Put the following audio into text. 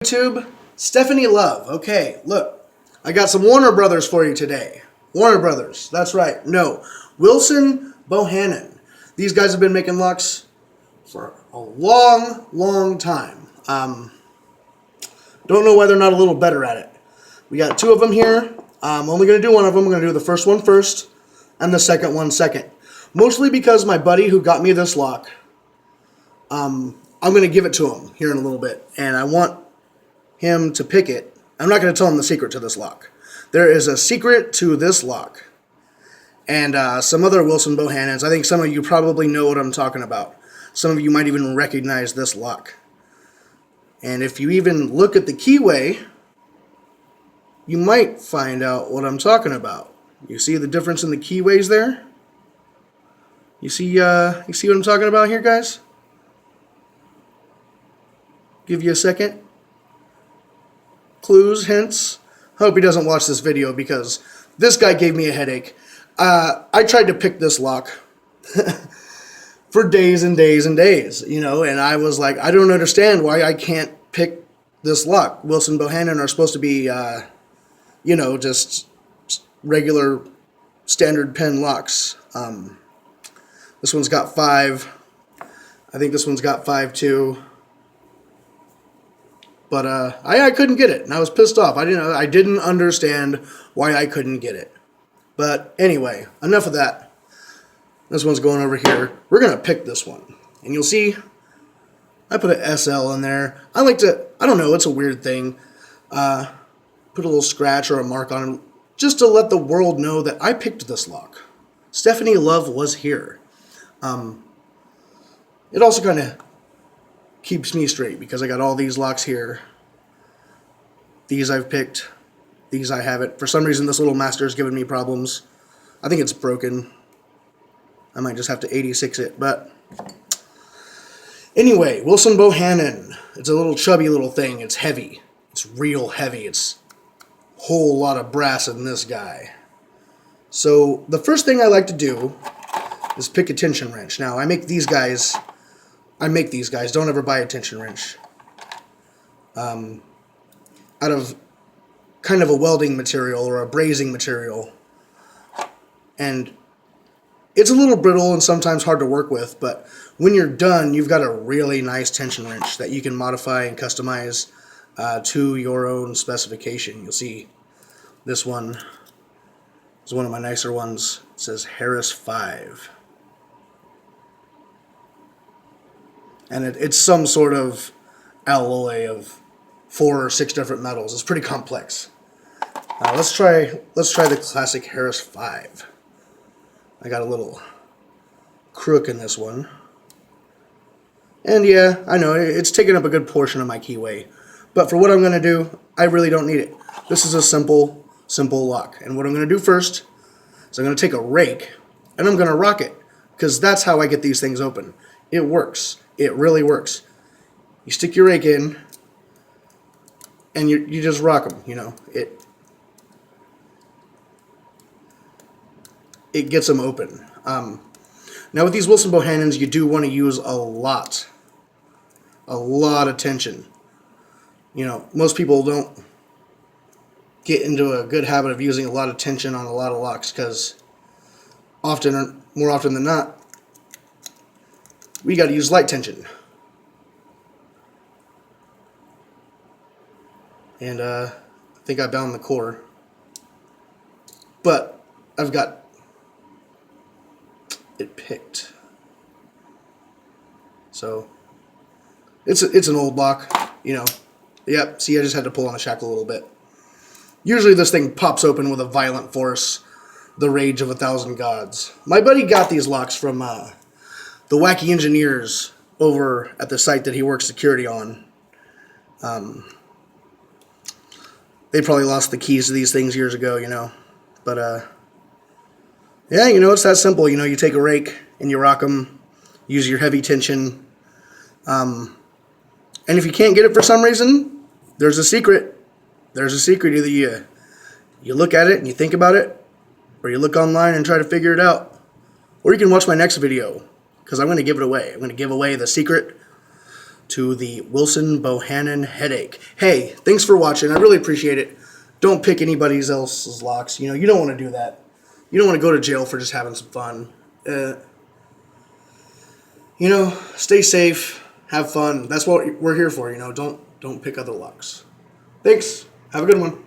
YouTube, Stephanie Love. Okay, look, I got some Warner Brothers for you today. Warner Brothers, that's right. No, Wilson Bohannan. These guys have been making locks for a long, long time. Don't know why they're not a little better at it. We got two of them here. I'm only going to do one of them. I'm going to do the first one first and the second one second. Mostly because my buddy who got me this lock, I'm going to give it to him here in a little bit. And I want him to pick it. I'm not going to tell him the secret to this lock. There is a secret to this lock. And some other Wilson Bohannans. I think some of you probably know what I'm talking about. Some of you might even recognize this lock. And if you even look at the keyway, you might find out what I'm talking about. You see the difference in the keyways there? You see what I'm talking about here, guys? Give you a second. Clues, hints. Hope he doesn't watch this video because this guy gave me a headache. I tried to pick this lock for days and days and days, you know, and I was like, I don't understand why I can't pick this lock. Wilson Bohannan are supposed to be, you know, just regular standard pin locks. This one's got 5. I think this one's got 5 too. But I couldn't get it, and I was pissed off. I didn't understand why I couldn't get it. But anyway, enough of that. This one's going over here. We're gonna pick this one, and you'll see. I put an SL in there. I like to. I don't know. It's a weird thing. Put a little scratch or a mark on it, just to let the world know that I picked this lock. Stephanie Love was here. It also kind of keeps me straight because I got all these locks here. These I've picked. These I haven't. For some reason, this little master's giving me problems. I think it's broken. I might just have to 86 it, but anyway, Wilson Bohannan. It's a little chubby little thing. It's heavy. It's real heavy. It's a whole lot of brass in this guy. So the first thing I like to do is pick a tension wrench. Now, I make these guys. Don't ever buy a tension wrench. Out of kind of a welding material or a brazing material. And it's a little brittle and sometimes hard to work with, but when you're done, you've got a really nice tension wrench that you can modify and customize to your own specification. You'll see this one is one of my nicer ones. It says Harris 5. And it's some sort of alloy of 4 or 6 different metals. It's pretty complex. Let's try the classic Harris 5. I got a little crook in this one. And yeah, I know, it's taking up a good portion of my keyway. But for what I'm going to do, I really don't need it. This is a simple lock. And what I'm going to do first is I'm going to take a rake and I'm going to rock it. Because that's how I get these things open. It works. It really works. You stick your rake in and you just rock them, you know. It gets them open. Now with these Wilson Bohannans, you do want to use a lot of tension. You know, most people don't get into a good habit of using a lot of tension on a lot of locks because more often than not, we got to use light tension. And I think I bound the core. But I've got it picked. So it's an old lock, you know. Yep, see, I just had to pull on the shackle a little bit. Usually this thing pops open with a violent force, the rage of 1,000 gods. My buddy got these locks from the Wacky Engineers over at the site that he works security on. They probably lost the keys to these things years ago, you know. But, yeah, you know, it's that simple. You know, you take a rake and you rock them, use your heavy tension. And if you can't get it for some reason, there's a secret. There's a secret. Either you look at it and you think about it, or you look online and try to figure it out. Or you can watch my next video, because I'm going to give it away. I'm going to give away the secret to the Wilson Bohannan headache. Hey, thanks for watching. I really appreciate it. Don't pick anybody else's locks. You know, you don't want to do that. You don't want to go to jail for just having some fun. You know, stay safe, have fun. That's what we're here for, you know. Don't pick other locks. Thanks. Have a good one.